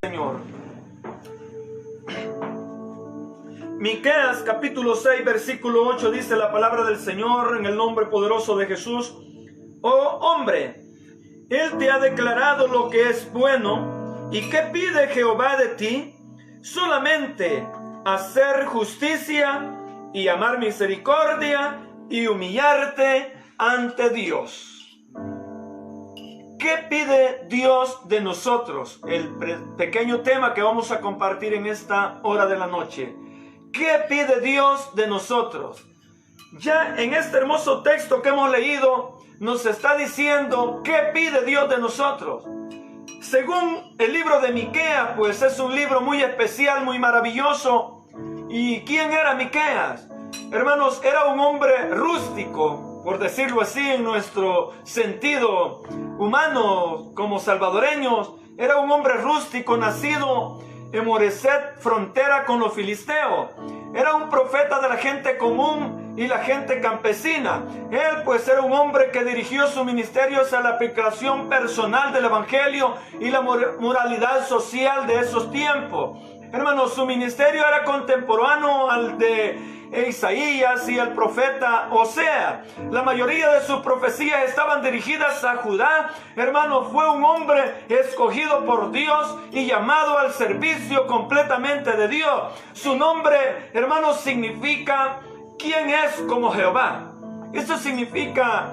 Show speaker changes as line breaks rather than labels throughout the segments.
Señor. Miqueas capítulo 6 versículo 8 dice la palabra del Señor en el nombre poderoso de Jesús. Oh hombre, Él te ha declarado lo que es bueno. ¿Y qué pide Jehová de ti? Solamente hacer justicia y amar misericordia y humillarte ante Dios. ¿Qué pide Dios de nosotros? El pequeño tema que vamos a compartir en esta hora de la noche. ¿Qué pide Dios de nosotros? Ya en este hermoso texto que hemos leído nos está diciendo qué pide Dios de nosotros. Según el libro de Miqueas, pues es un libro muy especial, muy maravilloso. ¿Y quién era Miqueas? Hermanos, era un hombre rústico, por decirlo así en nuestro sentido humano como salvadoreños. Era un hombre rústico nacido en Moreset, frontera con los filisteos. Era un profeta de la gente común y la gente campesina. Él pues era un hombre que dirigió su ministerio hacia la aplicación personal del evangelio y la moralidad social de esos tiempos. Hermanos, su ministerio era contemporáneo al de Isaías y el profeta Osea. La mayoría de sus profecías estaban dirigidas a Judá. Hermano, fue un hombre escogido por Dios y llamado al servicio completamente de Dios. Su nombre, hermanos, significa ¿quién es como Jehová? Eso significa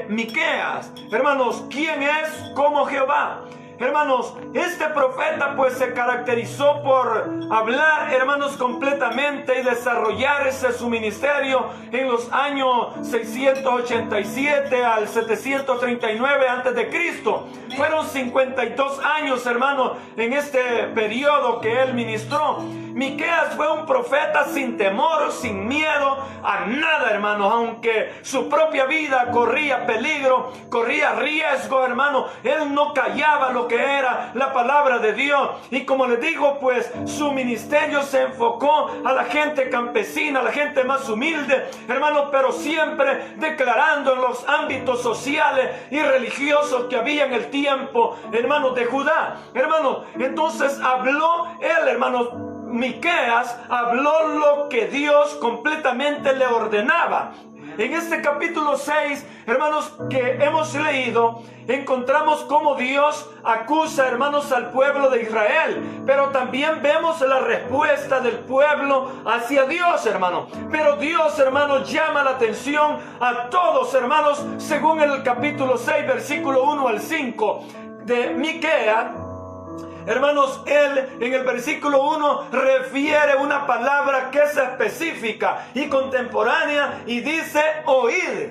Miqueas. Hermanos, ¿quién es como Jehová? Hermanos, este profeta pues se caracterizó por hablar, hermanos, completamente y desarrollar su ministerio en los años 687 al 739 antes de Cristo. Fueron 52 años, hermanos, en este periodo que él ministró. Miqueas fue un profeta sin temor, sin miedo a nada, hermanos, aunque su propia vida corría peligro, corría riesgo, hermano. Él no callaba lo que era la palabra de Dios. Y como les digo, pues su ministerio se enfocó a la gente campesina, a la gente más humilde, hermanos, pero siempre declarando en los ámbitos sociales y religiosos que había en el tiempo, hermanos, de Judá. Hermanos, entonces habló él, hermanos, Miqueas habló lo que Dios completamente le ordenaba. En este capítulo 6, hermanos, que hemos leído, encontramos cómo Dios acusa, hermanos, al pueblo de Israel, pero también vemos la respuesta del pueblo hacia Dios, hermano. Pero Dios, hermanos, llama la atención a todos, hermanos, según el capítulo 6, versículo 1 al 5 de Miqueas. Hermanos, él en el versículo 1 refiere una palabra que es específica y contemporánea y dice oíd,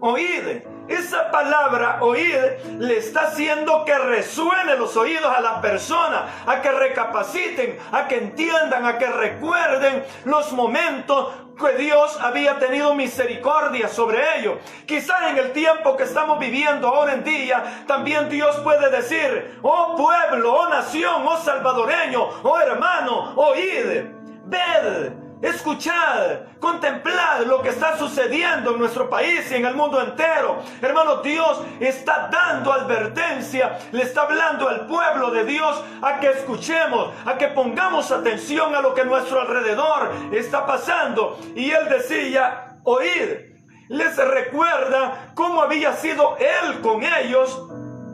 oíd. Esa palabra oíd le está haciendo que resuene los oídos a las personas, a que recapaciten, a que entiendan, a que recuerden los momentos que Dios había tenido misericordia sobre ellos. Quizás en el tiempo que estamos viviendo ahora en día, también Dios puede decir: oh pueblo, oh nación, oh salvadoreño, oh hermano, oíd, ved, escuchad, contemplad lo que está sucediendo en nuestro país y en el mundo entero. Hermano, Dios está dando advertencia, le está hablando al pueblo de Dios a que escuchemos, a que pongamos atención a lo que a nuestro alrededor está pasando. Y él decía, oíd. Les recuerda cómo había sido él con ellos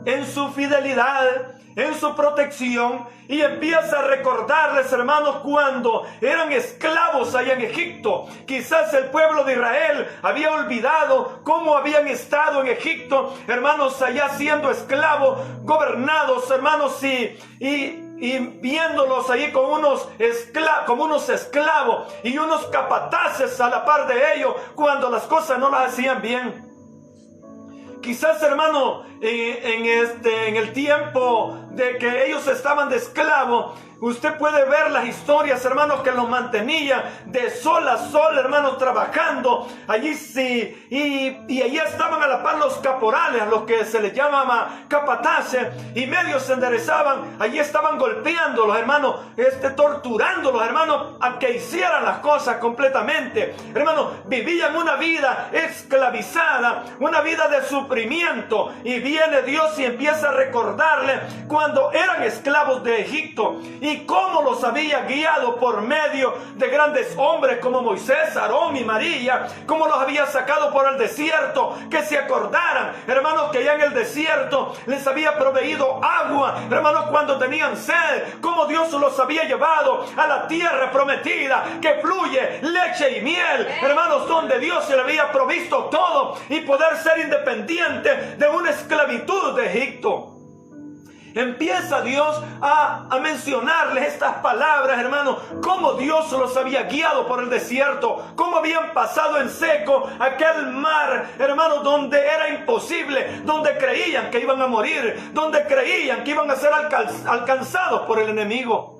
en su fidelidad, en su protección, y empieza a recordarles, hermanos, cuando eran esclavos allá en Egipto. Quizás el pueblo de Israel había olvidado cómo habían estado en Egipto, hermanos, allá siendo esclavos, gobernados, hermanos, y viéndolos allí como unos esclavos y unos capataces a la par de ellos cuando las cosas no las hacían bien. Quizás, hermano, en el tiempo de que ellos estaban de esclavos, usted puede ver las historias, hermanos, que los mantenían de sol a sol, hermanos, trabajando. Allí sí, y allí estaban a la par los caporales, a los que se les llamaba capataces, y medio se enderezaban. Allí estaban golpeándolos, hermanos, torturándolos, hermanos, a que hicieran las cosas completamente. Hermanos, vivían una vida esclavizada, una vida de sufrimiento, y viene Dios y empieza a recordarle cuando cuando eran esclavos de Egipto y cómo los había guiado por medio de grandes hombres como Moisés, Aarón y María, cómo los había sacado por el desierto, que se acordaran, hermanos, que ya en el desierto les había proveído agua, hermanos, cuando tenían sed, cómo Dios los había llevado a la tierra prometida, que fluye leche y miel, hermanos, donde Dios se le había provisto todo y poder ser independiente de una esclavitud de Egipto. Empieza Dios a mencionarles estas palabras, hermanos, cómo Dios los había guiado por el desierto, cómo habían pasado en seco aquel mar, hermanos, donde era imposible, donde creían que iban a morir, donde creían que iban a ser alcanzados por el enemigo.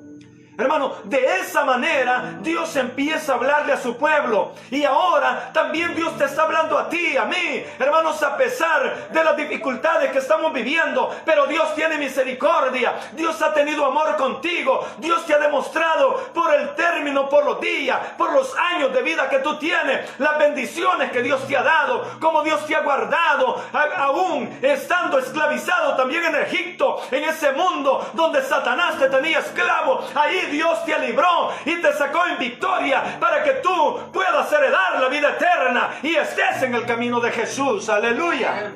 Hermano, de esa manera Dios empieza a hablarle a su pueblo. Y ahora también Dios te está hablando a ti, a mí, hermanos, a pesar de las dificultades que estamos viviendo. Pero Dios tiene misericordia. Dios ha tenido amor contigo. Dios te ha demostrado por el término, por los días, por los años de vida que tú tienes, las bendiciones que Dios te ha dado, como Dios te ha guardado, aún estando esclavizado también en Egipto, en ese mundo donde Satanás te tenía esclavo. Ahí Dios te libró y te sacó en victoria para que tú puedas heredar la vida eterna y estés en el camino de Jesús. Aleluya.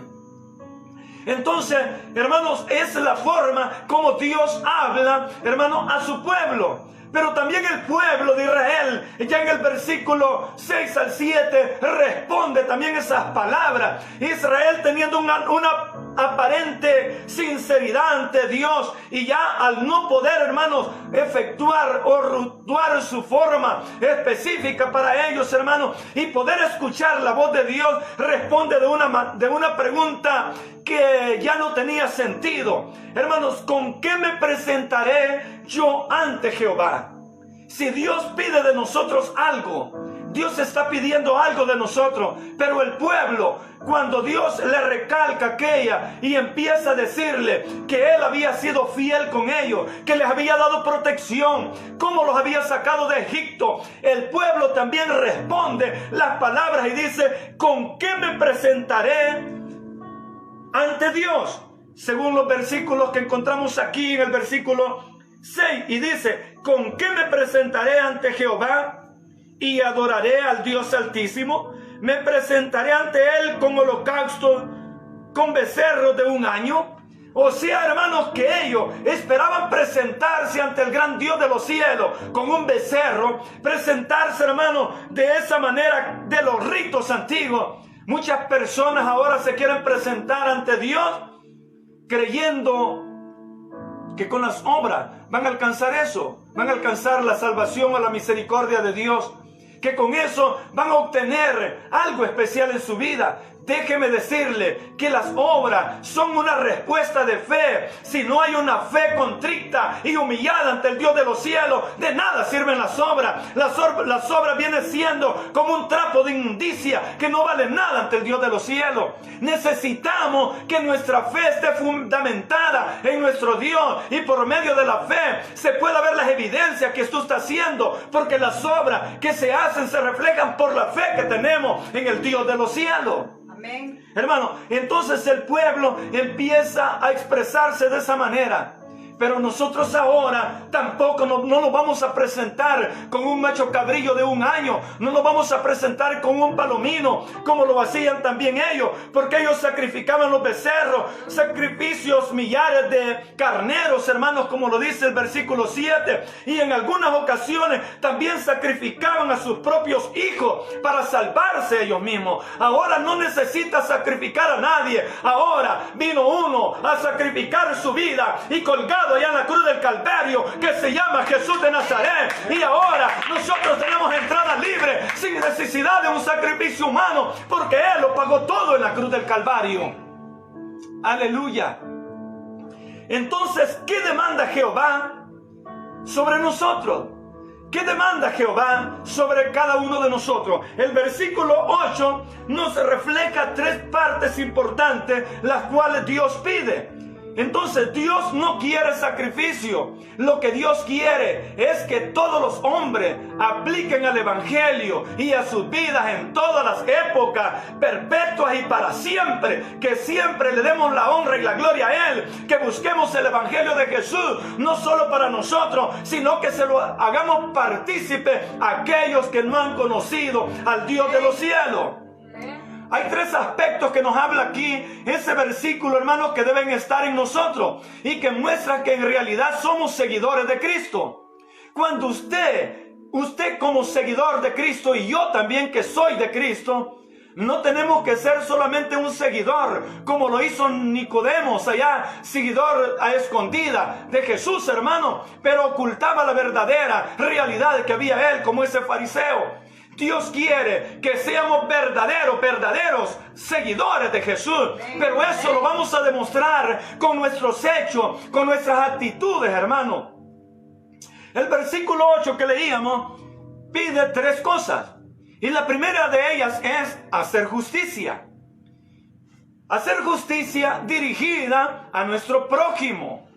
Entonces, hermanos, es la forma como Dios habla, hermano, a su pueblo. Pero también el pueblo de Israel, ya en el versículo 6 al 7, responde también esas palabras. Israel teniendo una aparente sinceridad ante Dios, y ya al no poder, hermanos, efectuar o rutuar su forma específica para ellos, hermanos, y poder escuchar la voz de Dios, responde de una pregunta que ya no tenía sentido. Hermanos, ¿con qué me presentaré yo ante Jehová? Si Dios pide de nosotros algo, Dios está pidiendo algo de nosotros, pero el pueblo, cuando Dios le recalca aquella y empieza a decirle que Él había sido fiel con ellos, que les había dado protección, cómo los había sacado de Egipto, el pueblo también responde las palabras y dice: ¿con qué me presentaré ante Dios? Según los versículos que encontramos aquí en el versículo 6, y dice: ¿con qué me presentaré ante Jehová y adoraré al Dios Altísimo? ¿Me presentaré ante Él con holocausto, con becerros de un año? O sea, hermanos, que ellos esperaban presentarse ante el gran Dios de los cielos con un becerro, presentarse, hermanos, de esa manera de los ritos antiguos. Muchas personas ahora se quieren presentar ante Dios creyendo que con las obras van a alcanzar eso, van a alcanzar la salvación o la misericordia de Dios, que con eso van a obtener algo especial en su vida. Déjeme decirle que las obras son una respuesta de fe. Si no hay una fe contrita y humillada ante el Dios de los cielos, de nada sirven las obras. Las obras vienen siendo como un trapo de inmundicia que no vale nada ante el Dios de los cielos. Necesitamos que nuestra fe esté fundamentada en nuestro Dios, y por medio de la fe se pueda ver las evidencias que tú estás haciendo, porque las obras que se hacen se reflejan por la fe que tenemos en el Dios de los cielos.
Amén.
Hermano, entonces el pueblo empieza a expresarse de esa manera. Pero nosotros ahora tampoco no nos vamos a presentar con un macho cabrillo de un año. No nos vamos a presentar con un palomino, como lo hacían también ellos, porque ellos sacrificaban los becerros, sacrificios millares de carneros, hermanos, como lo dice el versículo 7. Y en algunas ocasiones también sacrificaban a sus propios hijos para salvarse ellos mismos. Ahora no necesita sacrificar a nadie. Ahora vino uno a sacrificar su vida y colgado allá en la cruz del Calvario, que se llama Jesús de Nazaret. Y ahora nosotros tenemos entrada libre sin necesidad de un sacrificio humano, porque Él lo pagó todo en la cruz del Calvario. Aleluya. Entonces, ¿qué demanda Jehová sobre nosotros? ¿Qué demanda Jehová sobre cada uno de nosotros? El versículo 8 nos refleja tres partes importantes, las cuales Dios pide. Entonces Dios no quiere sacrificio. Lo que Dios quiere es que todos los hombres apliquen al Evangelio y a sus vidas en todas las épocas, perpetuas y para siempre. Que siempre le demos la honra y la gloria a Él. Que busquemos el Evangelio de Jesús, no solo para nosotros, sino que se lo hagamos partícipe a aquellos que no han conocido al Dios de los cielos. Hay tres aspectos que nos habla aquí ese versículo, hermanos, que deben estar en nosotros y que muestra que en realidad somos seguidores de Cristo. Cuando usted como seguidor de Cristo y yo también que soy de Cristo, no tenemos que ser solamente un seguidor, como lo hizo Nicodemos allá, seguidor a escondida de Jesús, hermano, pero ocultaba la verdadera realidad que había él, como ese fariseo. Dios quiere que seamos verdaderos seguidores de Jesús. Pero eso lo vamos a demostrar con nuestros hechos, con nuestras actitudes, hermano. El versículo 8 que leíamos pide tres cosas. Y la primera de ellas es hacer justicia. Hacer justicia dirigida a nuestro prójimo.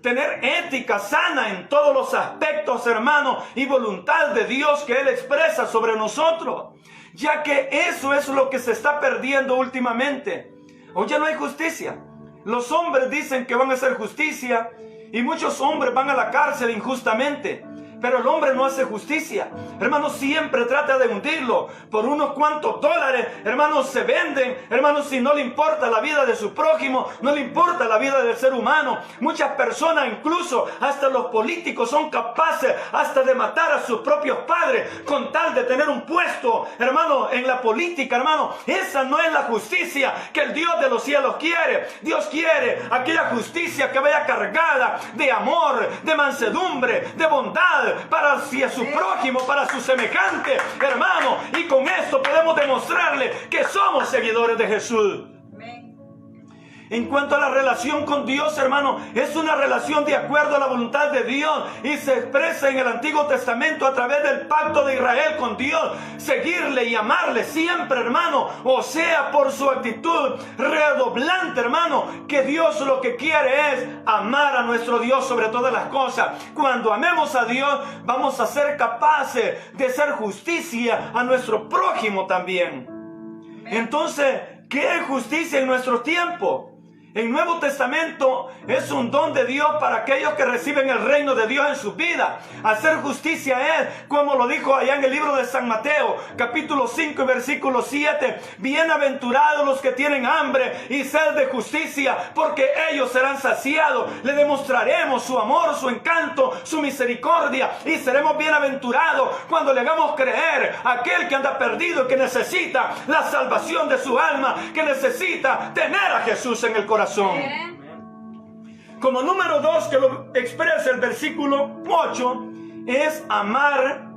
Tener ética sana en todos los aspectos, hermano, y voluntad de Dios que Él expresa sobre nosotros. Ya que eso es lo que se está perdiendo últimamente. Hoy ya no hay justicia. Los hombres dicen que van a hacer justicia y muchos hombres van a la cárcel injustamente. Pero el hombre no hace justicia. Hermanos, siempre trata de hundirlo. Por unos cuantos dólares, hermanos, se venden. Hermanos, si no le importa la vida de su prójimo, no le importa la vida del ser humano. Muchas personas, incluso hasta los políticos, son capaces hasta de matar a sus propios padres con tal de tener un puesto, hermano, en la política, hermano. Esa no es la justicia que el Dios de los cielos quiere. Dios quiere aquella justicia que vaya cargada de amor, de mansedumbre, de bondad, para hacia su prójimo, para su semejante, hermano. Y con esto podemos demostrarle que somos seguidores de Jesús. En cuanto a la relación con Dios, hermano, es una relación de acuerdo a la voluntad de Dios y se expresa en el Antiguo Testamento a través del pacto de Israel con Dios. Seguirle y amarle siempre, hermano, o sea, por su actitud redoblante, hermano, que Dios lo que quiere es amar a nuestro Dios sobre todas las cosas. Cuando amemos a Dios, vamos a ser capaces de hacer justicia a nuestro prójimo también. Entonces, ¿qué es justicia en nuestro tiempo? El Nuevo Testamento es un don de Dios para aquellos que reciben el reino de Dios en sus vidas. Hacer justicia es, como lo dijo allá en el libro de San Mateo, capítulo 5 y versículo 7. Bienaventurados los que tienen hambre y sed de justicia, porque ellos serán saciados. Le demostraremos su amor, su encanto, su misericordia, y seremos bienaventurados cuando le hagamos creer a aquel que anda perdido, que necesita la salvación de su alma, que necesita tener a Jesús en el corazón. Como número 2 que lo expresa el versículo 8 es amar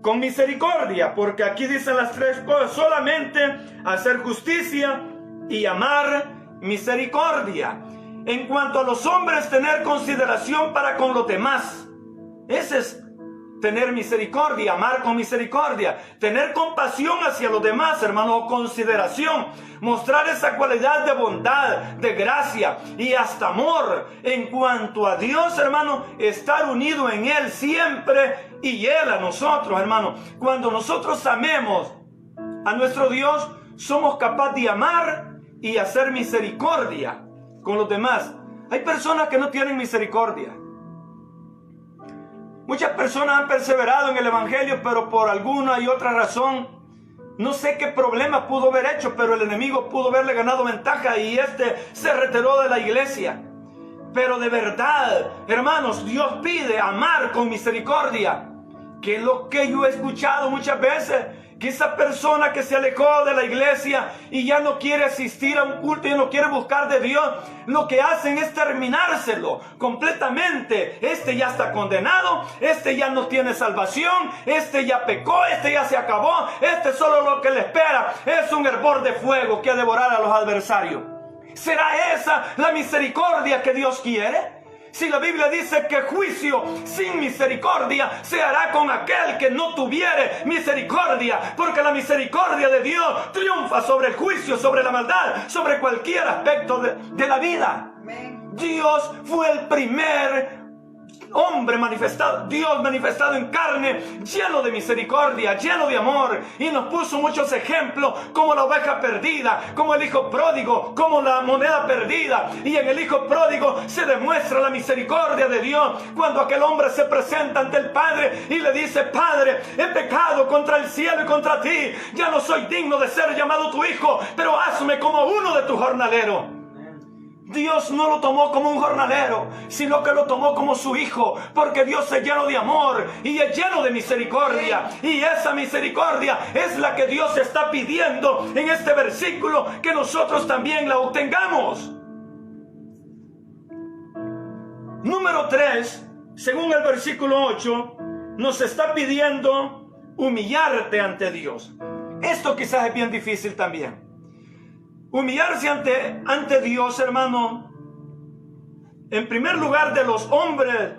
con misericordia, porque aquí dicen las tres cosas: solamente hacer justicia y amar misericordia. En cuanto a los hombres, tener consideración para con los demás. Ese es tener misericordia, amar con misericordia, tener compasión hacia los demás, hermano, consideración, mostrar esa cualidad de bondad, de gracia y hasta amor. En cuanto a Dios, hermano, estar unido en Él siempre y Él a nosotros, hermano. Cuando nosotros amemos a nuestro Dios, somos capaces de amar y hacer misericordia con los demás. Hay personas que no tienen misericordia. Muchas personas han perseverado en el Evangelio, pero por alguna y otra razón, no sé qué problema pudo haber hecho, pero el enemigo pudo haberle ganado ventaja y se retiró de la iglesia. Pero de verdad, hermanos, Dios pide amar con misericordia, que es lo que yo he escuchado muchas veces, que esa persona que se alejó de la iglesia y ya no quiere asistir a un culto y no quiere buscar de Dios, lo que hacen es terminárselo completamente. Este ya está condenado, este ya no tiene salvación, este ya pecó, este ya se acabó, este solo lo que le espera es un hervor de fuego que devorar a los adversarios. ¿Será esa la misericordia que Dios quiere? Si la Biblia dice que juicio sin misericordia se hará con aquel que no tuviere misericordia, porque la misericordia de Dios triunfa sobre el juicio, sobre la maldad, sobre cualquier aspecto de la vida. Dios fue el primer hombre manifestado, Dios manifestado en carne, lleno de misericordia, lleno de amor, y nos puso muchos ejemplos, como la oveja perdida, como el hijo pródigo, como la moneda perdida. Y en el hijo pródigo se demuestra la misericordia de Dios, cuando aquel hombre se presenta ante el Padre y le dice: Padre, he pecado contra el cielo y contra ti, ya no soy digno de ser llamado tu hijo, pero hazme como uno de tus jornaleros. Dios no lo tomó como un jornalero, sino que lo tomó como su hijo, porque Dios es lleno de amor y es lleno de misericordia. Y esa misericordia es la que Dios está pidiendo en este versículo, que nosotros también la obtengamos. Número 3, según el versículo 8, nos está pidiendo humillarte ante Dios. Esto quizás es bien difícil también. Humillarse ante Dios, hermano, en primer lugar, de los hombres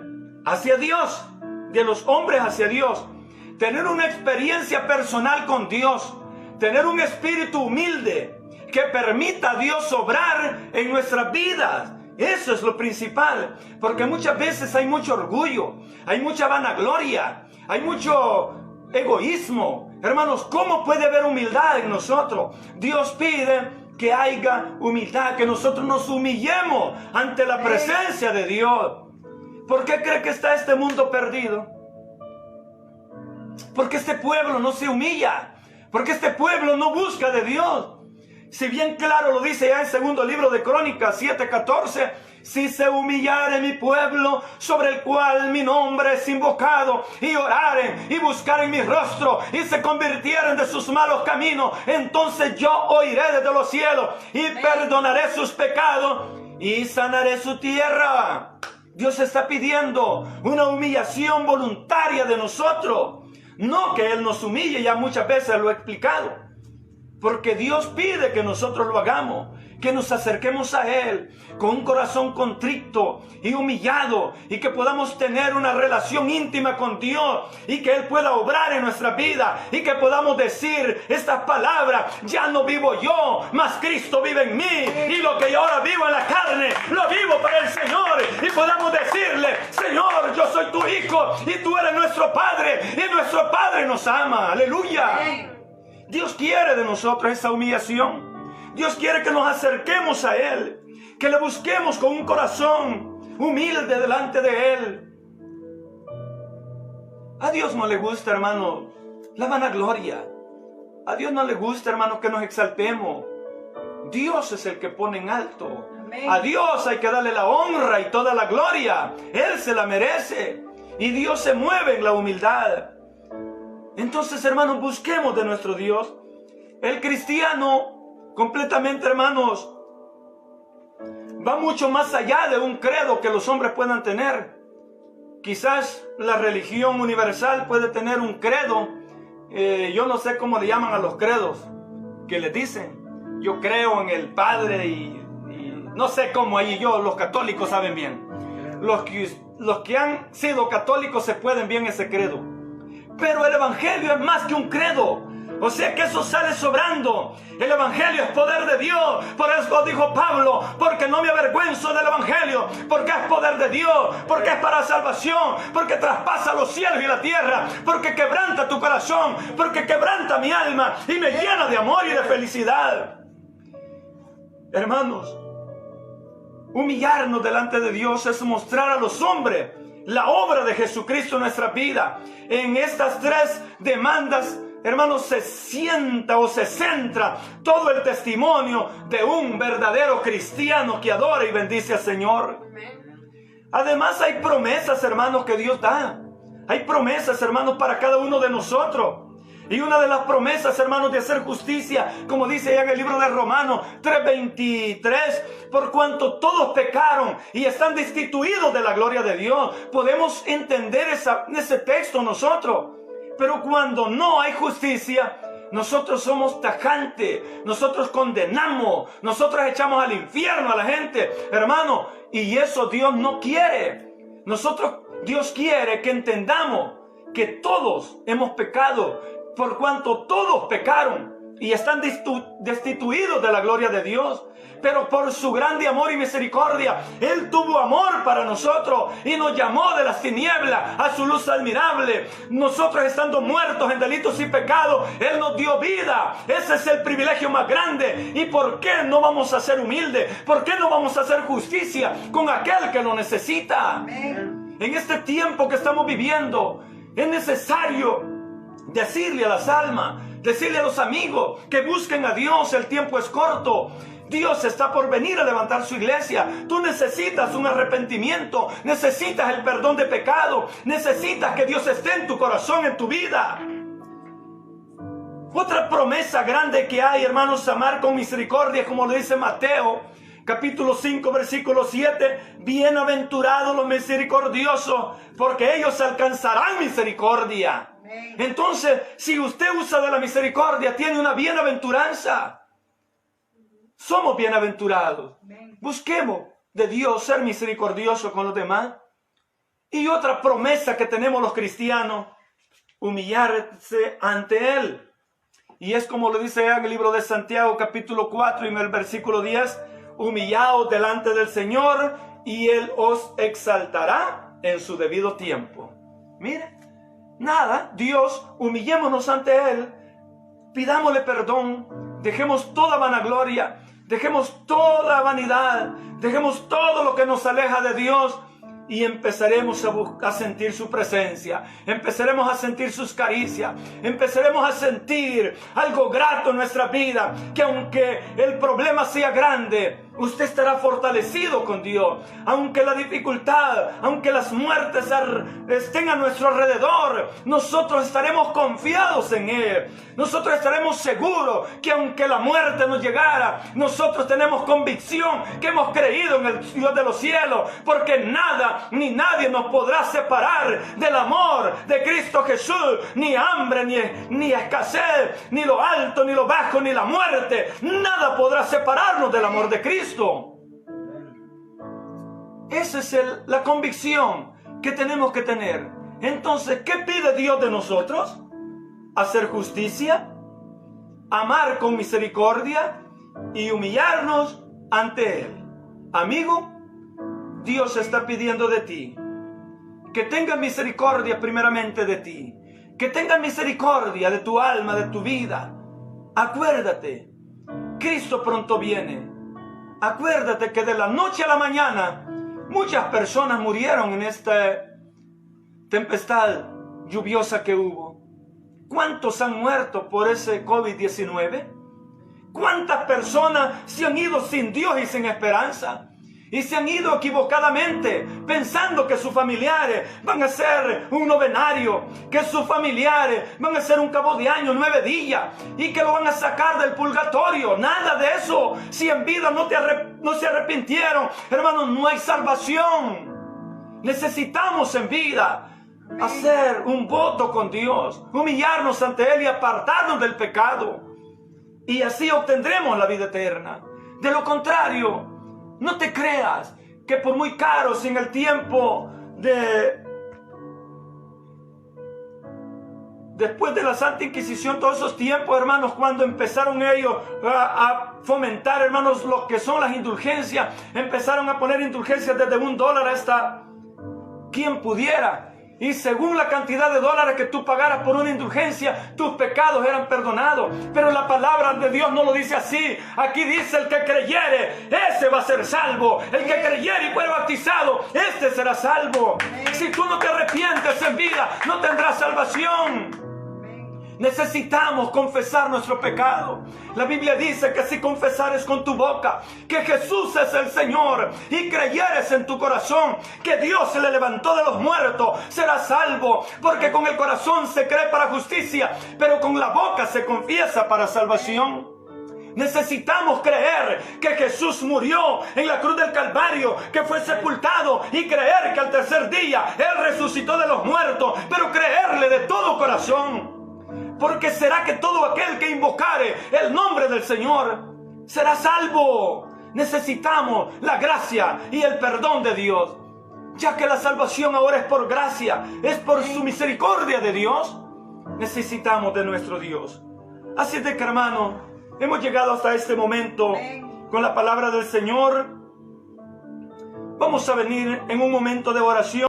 hacia Dios, de los hombres hacia Dios, tener una experiencia personal con Dios, tener un espíritu humilde que permita a Dios obrar en nuestras vidas. Eso es lo principal, porque muchas veces hay mucho orgullo, hay mucha vanagloria, hay mucho egoísmo. Hermanos, ¿cómo puede haber humildad en nosotros? Dios pide que haya humildad, que nosotros nos humillemos ante la presencia de Dios. ¿Por qué cree que está este mundo perdido? Porque este pueblo no se humilla, porque este pueblo no busca de Dios. Si bien claro lo dice ya en segundo libro de Crónicas 7:14, si se humillare mi pueblo, sobre el cual mi nombre es invocado, y oraren y buscaren mi rostro, y se convirtieren de sus malos caminos, entonces yo oiré desde los cielos, y perdonaré sus pecados, y sanaré su tierra. Dios está pidiendo una humillación voluntaria de nosotros, no que Él nos humille, ya muchas veces lo he explicado. Porque Dios pide que nosotros lo hagamos, que nos acerquemos a Él con un corazón contrito y humillado, y que podamos tener una relación íntima con Dios, y que Él pueda obrar en nuestra vida, y que podamos decir estas palabras: ya no vivo yo, mas Cristo vive en mí, y lo que yo ahora vivo en la carne, lo vivo para el Señor. Y podamos decirle: Señor, yo soy tu hijo, y tú eres nuestro Padre, y nuestro Padre nos ama. Aleluya. Dios quiere de nosotros esa humillación. Dios quiere que nos acerquemos a Él, que le busquemos con un corazón humilde delante de Él. A Dios no le gusta, hermano, la vanagloria. A Dios no le gusta, hermano, que nos exaltemos. Dios es el que pone en alto. A Dios hay que darle la honra y toda la gloria. Él se la merece. Y Dios se mueve en la humildad. Entonces, hermanos, busquemos de nuestro Dios. El cristiano, completamente, hermanos, va mucho más allá de un credo que los hombres puedan tener. Quizás la religión universal puede tener un credo. Yo no sé cómo le llaman a los credos que les dicen: yo creo en el Padre y no sé cómo. Ahí los católicos saben bien. Los que han sido católicos se pueden bien ese credo. Pero el evangelio es más que un credo. O sea que eso sale sobrando. El evangelio es poder de Dios. Por eso dijo Pablo: porque no me avergüenzo del evangelio, porque es poder de Dios, porque es para salvación, porque traspasa los cielos y la tierra, porque quebranta tu corazón, porque quebranta mi alma y me llena de amor y de felicidad. Hermanos, humillarnos delante de Dios es mostrar a los hombres la obra de Jesucristo en nuestra vida. En estas tres demandas, hermanos, se sienta o se centra todo el testimonio de un verdadero cristiano que adora y bendice al Señor. Además, hay promesas, hermanos, que Dios da. Hay promesas, hermanos, para cada uno de nosotros. Y una de las promesas, hermanos, de hacer justicia, como dice ya en el libro de Romanos 3:23, por cuanto todos pecaron y están destituidos de la gloria de Dios. Podemos entender ese texto nosotros. Pero cuando no hay justicia, nosotros somos tajantes, nosotros condenamos, nosotros echamos al infierno a la gente, hermano, y eso Dios no quiere. Dios quiere que entendamos que todos hemos pecado, por cuanto todos pecaron. y están destituidos de la gloria de Dios. Pero por su grande amor y misericordia, Él tuvo amor para nosotros y nos llamó de las tinieblas a su luz admirable. Nosotros, estando muertos en delitos y pecados, Él nos dio vida. Ese es el privilegio más grande. ¿Y por qué no vamos a ser humildes? ¿Por qué no vamos a hacer justicia con aquel que lo necesita? Amén. En este tiempo que estamos viviendo, es necesario decirle a las almas, decirle a los amigos que busquen a Dios. El tiempo es corto. Dios está por venir a levantar su iglesia. Tú necesitas un arrepentimiento, necesitas el perdón de pecado, necesitas que Dios esté en tu corazón, en tu vida. Otra promesa grande que hay, hermanos, amar con misericordia, como lo dice Mateo, capítulo 5, versículo 7. Bienaventurados los misericordiosos, porque ellos alcanzarán misericordia. Entonces, si usted usa de la misericordia, tiene una bienaventuranza. Somos bienaventurados. Busquemos de Dios ser misericordioso con los demás. Y otra promesa que tenemos los cristianos, humillarse ante Él. Y es como lo dice en el libro de Santiago, capítulo 4, y en el versículo 10, humillaos delante del Señor y Él os exaltará en su debido tiempo. Mire, nada, Dios, humillémonos ante Él, pidámosle perdón, dejemos toda vanagloria, dejemos toda vanidad, dejemos todo lo que nos aleja de Dios y empezaremos a sentir su presencia, empezaremos a sentir sus caricias, empezaremos a sentir algo grato en nuestra vida, que aunque el problema sea grande, usted estará fortalecido con Dios. Aunque la dificultad, aunque las muertes estén a nuestro alrededor, nosotros estaremos confiados en Él. Nosotros estaremos seguros que aunque la muerte nos llegara, nosotros tenemos convicción que hemos creído en el Dios de los cielos, porque nada ni nadie nos podrá separar del amor de Cristo Jesús. Ni hambre, ni escasez, ni lo alto, ni lo bajo, ni la muerte. Nada podrá separarnos del amor de Cristo. Esa es la convicción que tenemos que tener. Entonces, ¿qué pide Dios de nosotros? Hacer justicia, amar con misericordia y humillarnos ante Él. Amigo, Dios está pidiendo de ti que tenga misericordia primeramente de ti, que tenga misericordia de tu alma, de tu vida. Acuérdate, Cristo pronto viene. Acuérdate que de la noche a la mañana muchas personas murieron en esta tempestad lluviosa que hubo. ¿Cuántos han muerto por ese COVID-19? ¿Cuántas personas se han ido sin Dios y sin esperanza? Y se han ido equivocadamente, pensando que sus familiares van a ser un novenario, que sus familiares van a ser un cabo de año, 9 días, y que lo van a sacar del purgatorio. Nada de eso. Si en vida no se arrepintieron, hermanos, no hay salvación. Necesitamos en vida hacer un voto con Dios, humillarnos ante Él y apartarnos del pecado. Y así obtendremos la vida eterna. De lo contrario, no te creas que por muy caros en el tiempo después de la Santa Inquisición, todos esos tiempos, hermanos, cuando empezaron ellos a fomentar, hermanos, lo que son las indulgencias, empezaron a poner indulgencias desde $1 hasta quien pudiera. Y según la cantidad de dólares que tú pagaras por una indulgencia, tus pecados eran perdonados. Pero la palabra de Dios no lo dice así. Aquí dice: el que creyere, ese va a ser salvo. El que creyere y fuere bautizado, este será salvo. Si tú no te arrepientes en vida, no tendrás salvación. Necesitamos confesar nuestro pecado. La Biblia dice que si confesares con tu boca que Jesús es el Señor y creyeres en tu corazón que Dios se le levantó de los muertos, serás salvo. Porque con el corazón se cree para justicia, pero con la boca se confiesa para salvación. Necesitamos creer que Jesús murió en la cruz del Calvario, que fue sepultado, y creer que al tercer día Él resucitó de los muertos, pero creerle de todo corazón. Porque será que todo aquel que invocare el nombre del Señor será salvo. Necesitamos la gracia y el perdón de Dios, ya que la salvación ahora es por gracia, es por su misericordia de Dios. Necesitamos de nuestro Dios. Así de que, hermano, hemos llegado hasta este momento con la palabra del Señor. Vamos a venir en un momento de oración.